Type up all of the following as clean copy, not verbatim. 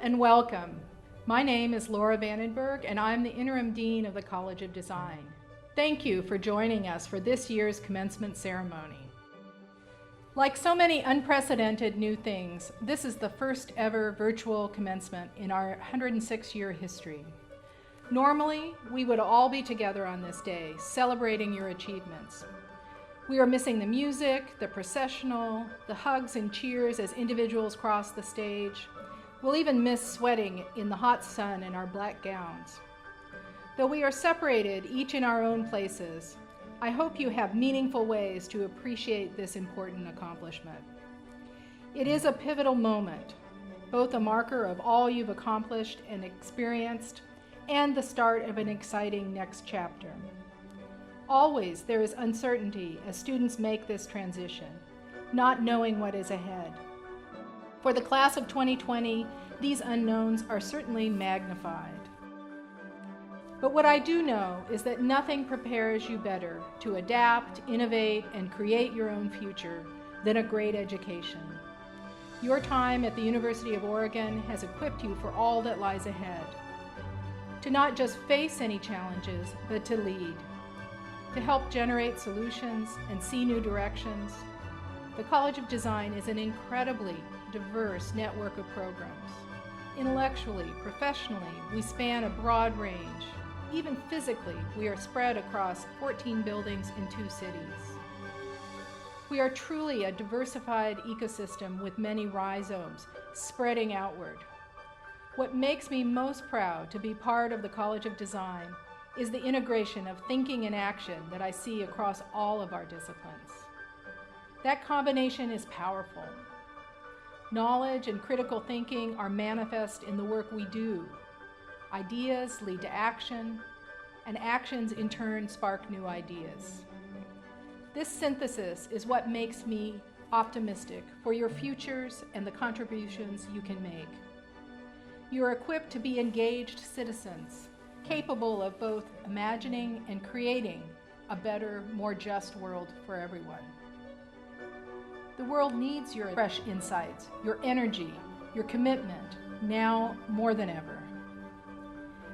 and welcome. My name is Laura Vandenberg, and I'm the Interim Dean of the College of Design. Thank you for joining us for this year's commencement ceremony. Like so many unprecedented new things, this is the first ever virtual commencement in our 106-year history. Normally, we would all be together on this day, celebrating your achievements. We are missing the music, the processional, the hugs and cheers as individuals cross the stage. We'll even miss sweating in the hot sun in our black gowns. Though we are separated, each in our own places, I hope you have meaningful ways to appreciate this important accomplishment. It is a pivotal moment, both a marker of all you've accomplished and experienced, and the start of an exciting next chapter. Always there is uncertainty as students make this transition, not knowing what is ahead. For the class of 2020, these unknowns are certainly magnified. But what I do know is that nothing prepares you better to adapt, innovate, and create your own future than a great education. Your time at the University of Oregon has equipped you for all that lies ahead. To not just face any challenges, but to lead. To help generate solutions and see new directions. The College of Design is an incredibly diverse network of programs. Intellectually, professionally, we span a broad range. Even physically, we are spread across 14 buildings in 2 cities. We are truly a diversified ecosystem with many rhizomes spreading outward. What makes me most proud to be part of the College of Design is the integration of thinking and action that I see across all of our disciplines. That combination is powerful. Knowledge and critical thinking are manifest in the work we do. Ideas lead to action, and actions in turn spark new ideas. This synthesis is what makes me optimistic for your futures and the contributions you can make. You are equipped to be engaged citizens, capable of both imagining and creating a better, more just world for everyone. The world needs your fresh insights, your energy, your commitment, now more than ever.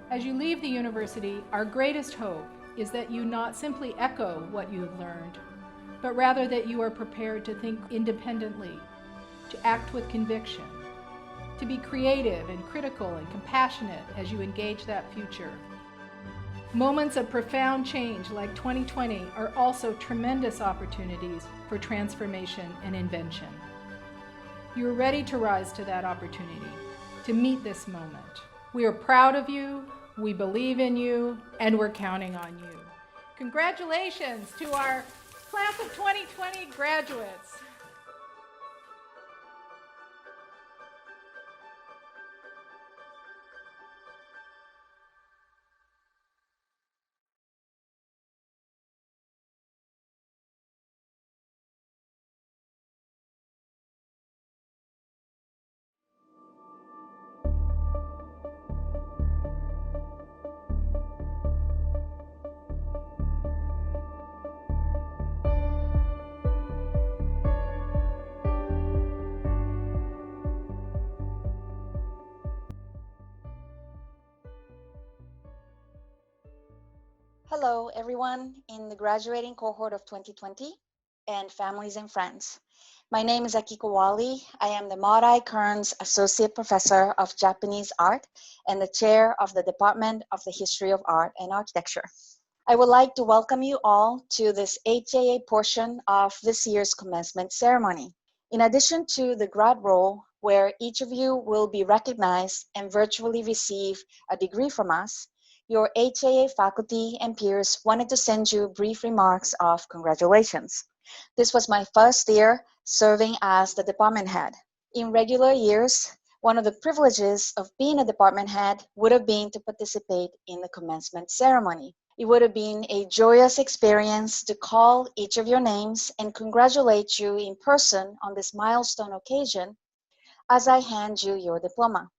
As you leave the university, our greatest hope is that you not simply echo what you have learned, but rather that you are prepared to think independently, to act with conviction, to be creative and critical and compassionate as you engage that future. Moments of profound change like 2020 are also tremendous opportunities for transformation and invention. You are ready to rise to that opportunity, to meet this moment. We are proud of you, we believe in you, and we're counting on you. Congratulations to our class of 2020 graduates. Hello, everyone in the graduating cohort of 2020 and families and friends. My name is Akiko Wali. I am the Maudie Kearns Associate Professor of Japanese Art and the Chair of the Department of the History of Art and Architecture. I would like to welcome you all to this HAA portion of this year's commencement ceremony. In addition to the grad roll, where each of you will be recognized and virtually receive a degree from us, your HAA faculty and peers wanted to send you brief remarks of congratulations. This was my first year serving as the department head. In regular years, one of the privileges of being a department head would have been to participate in the commencement ceremony. It would have been a joyous experience to call each of your names and congratulate you in person on this milestone occasion as I hand you your diploma.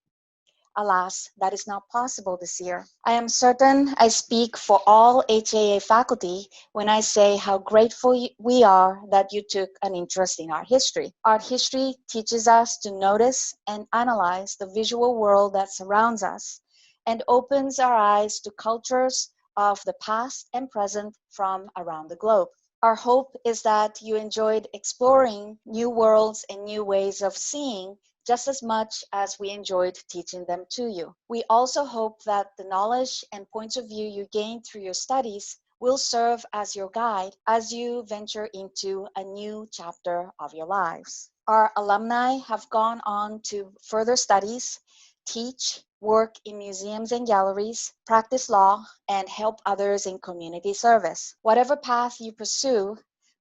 Alas, that is not possible this year. I am certain I speak for all HAA faculty when I say how grateful we are that you took an interest in art history. Art history teaches us to notice and analyze the visual world that surrounds us and opens our eyes to cultures of the past and present from around the globe. Our hope is that you enjoyed exploring new worlds and new ways of seeing just as much as we enjoyed teaching them to you. We also hope that the knowledge and points of view you gained through your studies will serve as your guide as you venture into a new chapter of your lives. Our alumni have gone on to further studies, teach, work in museums and galleries, practice law, and help others in community service. Whatever path you pursue,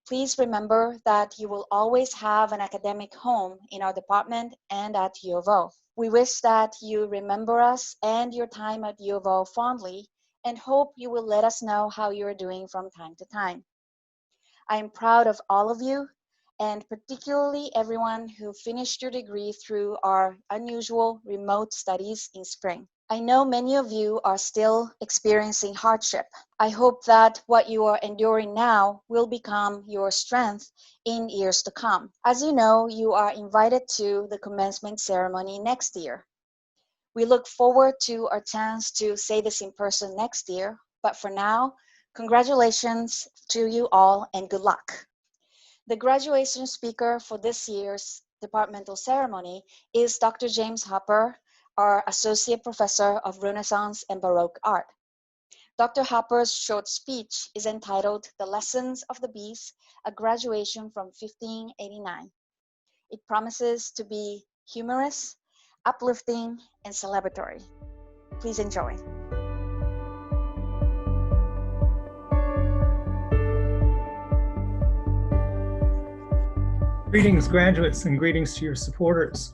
please remember that you will always have an academic home in our department and at U of O. We wish that you remember us and your time at U of O fondly and hope you will let us know how you are doing from time to time. I am proud of all of you and particularly everyone who finished your degree through our unusual remote studies in spring. I know many of you are still experiencing hardship. I hope that what you are enduring now will become your strength in years to come. As you know, you are invited to the commencement ceremony next year. We look forward to our chance to say this in person next year, but for now, congratulations to you all and good luck. The graduation speaker for this year's departmental ceremony is Dr. James Hopper, our Associate Professor of Renaissance and Baroque Art. Dr. Hopper's short speech is entitled The Lessons of the Bees, a Graduation from 1589. It promises to be humorous, uplifting, and celebratory. Please enjoy. Greetings, graduates, and greetings to your supporters.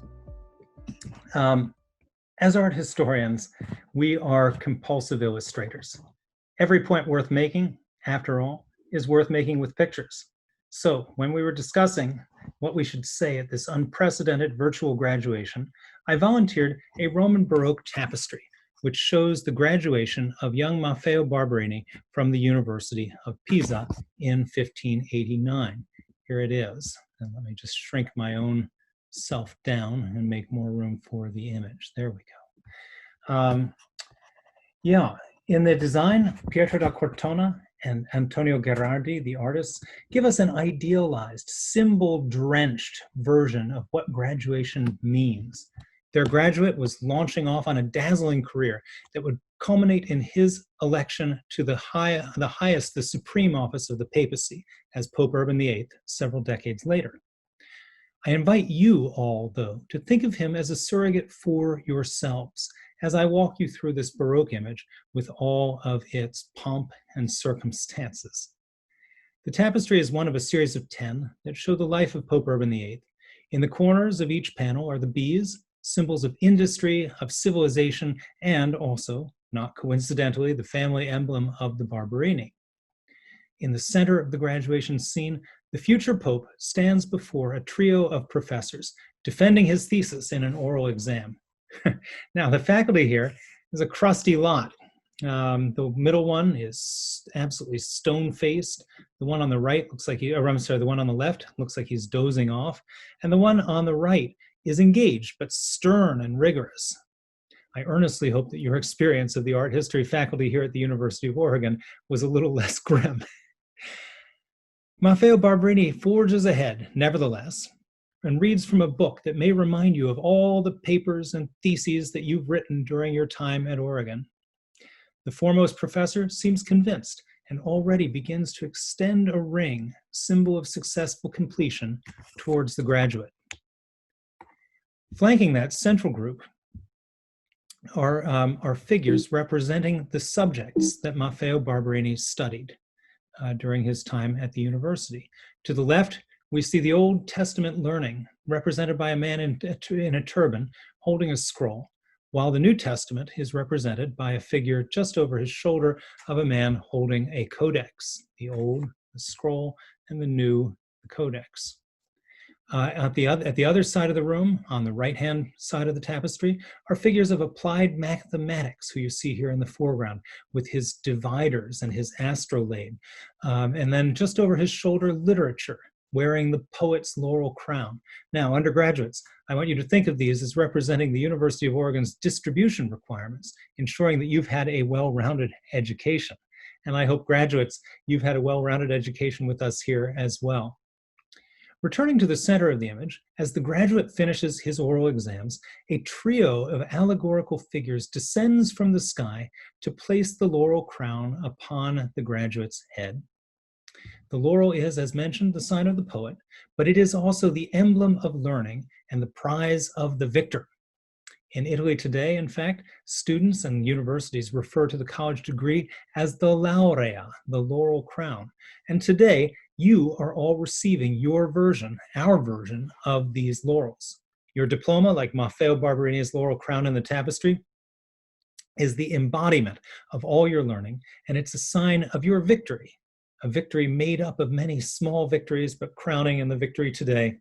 As art historians, we are compulsive illustrators. Every point worth making, after all, is worth making with pictures. So when we were discussing what we should say at this unprecedented virtual graduation, I volunteered a Roman Baroque tapestry, which shows the graduation of young Maffeo Barberini from the University of Pisa in 1589. Here it is. And let me just shrink my own self down and make more room for the image. There we go. In the design, Pietro da Cortona and Antonio Gherardi, the artists, give us an idealized, symbol-drenched version of what graduation means. Their graduate was launching off on a dazzling career that would culminate in his election to the highest, the supreme office of the papacy as Pope Urban VIII several decades later. I invite you all, though, to think of him as a surrogate for yourselves as I walk you through this Baroque image with all of its pomp and circumstances. The tapestry is one of a series of 10 that show the life of Pope Urban VIII. In the corners of each panel are the bees, symbols of industry, of civilization, and also, not coincidentally, the family emblem of the Barberini. In the center of the graduation scene, the future Pope stands before a trio of professors defending his thesis in an oral exam. Now, the faculty here is a crusty lot. The middle one is absolutely stone-faced. The one on the right looks like the one on the left looks like he's dozing off. And the one on the right is engaged, but stern and rigorous. I earnestly hope that your experience of the art history faculty here at the University of Oregon was a little less grim. Maffeo Barberini forges ahead, nevertheless, and reads from a book that may remind you of all the papers and theses that you've written during your time at Oregon. The foremost professor seems convinced and already begins to extend a ring, symbol of successful completion, towards the graduate. Flanking that central group are figures representing the subjects that Maffeo Barberini studied during his time at the university. To the left, we see the Old Testament learning represented by a man in a turban holding a scroll, while the New Testament is represented by a figure just over his shoulder of a man holding a codex, the old, the scroll, and the new, the codex. At the other side of the room, on the right-hand side of the tapestry, are figures of applied mathematics, who you see here in the foreground, with his dividers and his astrolabe. And then just over his shoulder, literature, wearing the poet's laurel crown. Now, undergraduates, I want you to think of these as representing the University of Oregon's distribution requirements, ensuring that you've had a well-rounded education. And I hope, graduates, you've had a well-rounded education with us here as well. Returning to the center of the image, as the graduate finishes his oral exams, a trio of allegorical figures descends from the sky to place the laurel crown upon the graduate's head. The laurel is, as mentioned, the sign of the poet, but it is also the emblem of learning and the prize of the victor. In Italy today, in fact, students and universities refer to the college degree as the laurea, the laurel crown. And today, you are all receiving your version, our version, of these laurels. Your diploma, like Maffeo Barberini's laurel crown in the tapestry, is the embodiment of all your learning, and it's a sign of your victory, a victory made up of many small victories, but crowning in the victory today,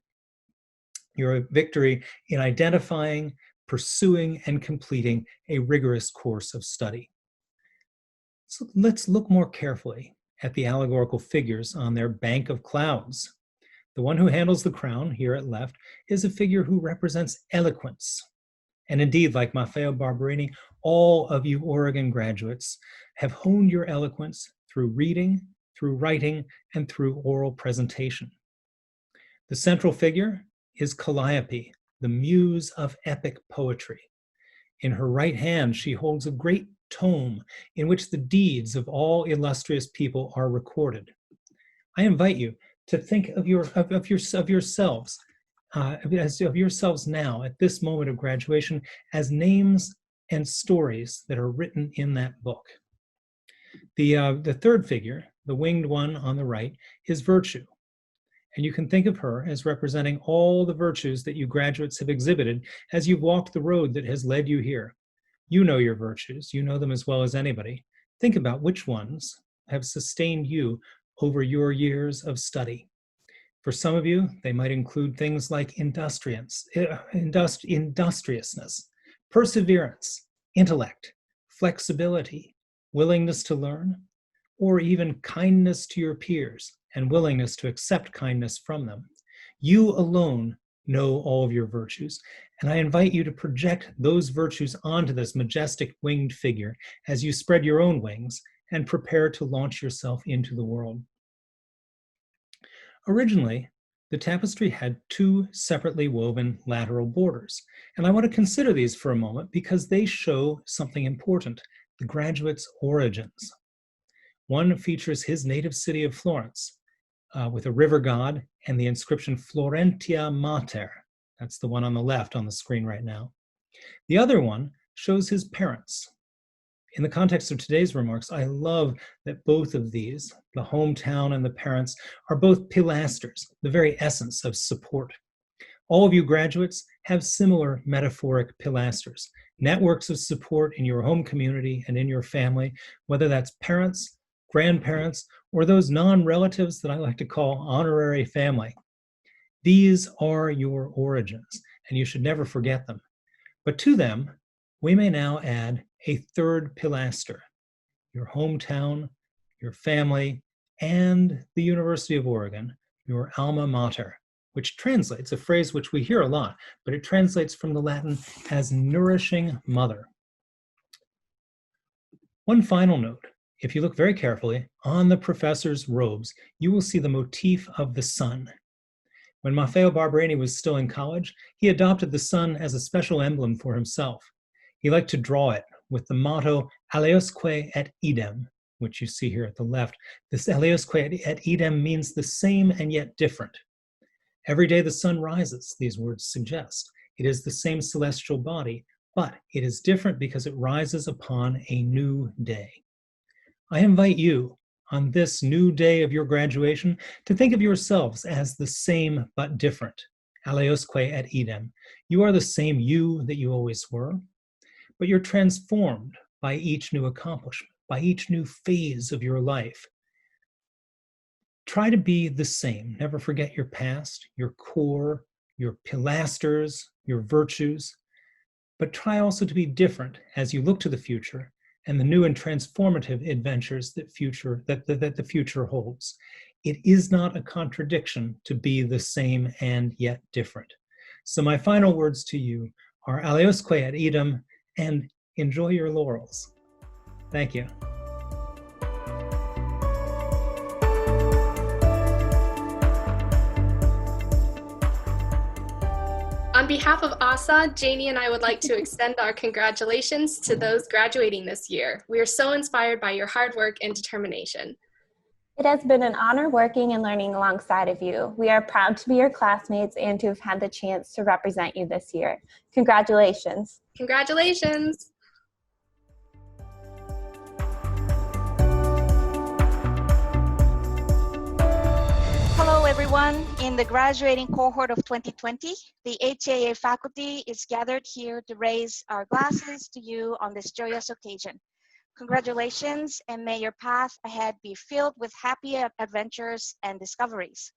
your victory in identifying, pursuing, and completing a rigorous course of study. So let's look more carefully at the allegorical figures on their bank of clouds. The one who handles the crown, here at left, is a figure who represents eloquence. And indeed, like Maffeo Barberini, all of you Oregon graduates have honed your eloquence through reading, through writing, and through oral presentation. The central figure is Calliope, the muse of epic poetry. In her right hand, she holds a great tome in which the deeds of all illustrious people are recorded. I invite you to think of yourselves now at this moment of graduation as names and stories that are written in that book. The third figure, the winged one on the right, is virtue. And you can think of her as representing all the virtues that you graduates have exhibited as you've walked the road that has led you here. You know your virtues. You know them as well as anybody. Think about which ones have sustained you over your years of study. For some of you, they might include things like industriousness, perseverance, intellect, flexibility, willingness to learn, or even kindness to your peers and willingness to accept kindness from them. You alone know all of your virtues, and I invite you to project those virtues onto this majestic winged figure as you spread your own wings and prepare to launch yourself into the world. Originally, the tapestry had two separately woven lateral borders, and I want to consider these for a moment because they show something important, the graduate's origins. One features his native city of Florence, with a river god and the inscription Florentia Mater. That's the one on the left on the screen right now. The other one shows his parents. In the context of today's remarks, I love that both of these, the hometown and the parents, are both pilasters, the very essence of support. All of you graduates have similar metaphoric pilasters, networks of support in your home community and in your family, whether that's parents, grandparents, or those non-relatives that I like to call honorary family. These are your origins, and you should never forget them. But to them, we may now add a third pilaster, your hometown, your family, and the University of Oregon, your alma mater, which translates, a phrase which we hear a lot, but it translates from the Latin as nourishing mother. One final note. If you look very carefully, on the professor's robes, you will see the motif of the sun. When Maffeo Barberini was still in college, he adopted the sun as a special emblem for himself. He liked to draw it with the motto, Aleosque et idem, which you see here at the left. This Aleosque et idem means the same and yet different. Every day the sun rises, these words suggest. It is the same celestial body, but it is different because it rises upon a new day. I invite you, on this new day of your graduation, to think of yourselves as the same but different. Aleosque et idem. You are the same you that you always were, but you're transformed by each new accomplishment, by each new phase of your life. Try to be the same. Never forget your past, your core, your pilasters, your virtues, but try also to be different as you look to the future and the new and transformative adventures that the future holds. It is not a contradiction to be the same and yet different. So my final words to you are Aleosque ad idem, and enjoy your laurels. Thank you. On behalf of ASA, Janie and I would like to extend our congratulations to those graduating this year. We are so inspired by your hard work and determination. It has been an honor working and learning alongside of you. We are proud to be your classmates and to have had the chance to represent you this year. Congratulations. Congratulations. Hello, everyone. In the graduating cohort of 2020, the HAA faculty is gathered here to raise our glasses to you on this joyous occasion. Congratulations, and may your path ahead be filled with happy adventures and discoveries.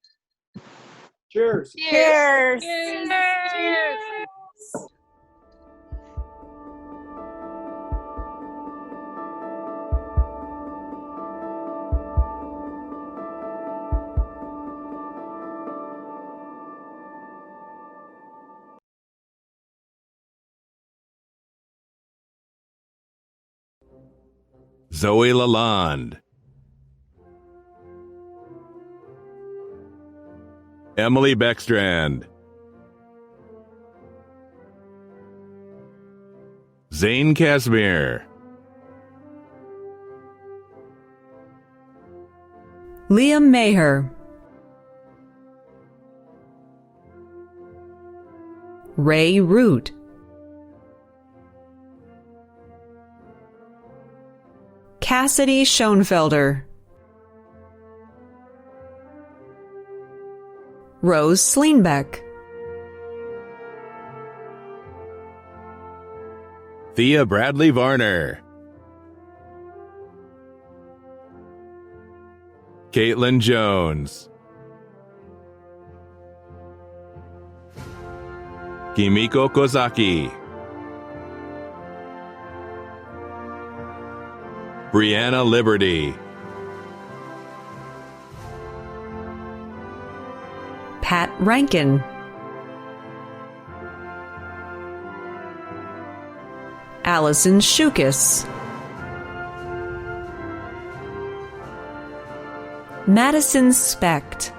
Cheers. Cheers. Cheers. Zoe Lalonde, Emily Beckstrand, Zane Casimir, Liam Maher, Ray Root, Cassidy Schoenfelder, Rose Sleenbeck, Thea Bradley Varner, Caitlin Jones, Kimiko Kozaki, Brianna Liberty, Pat Rankin, Allison Shukas, Madison Specht,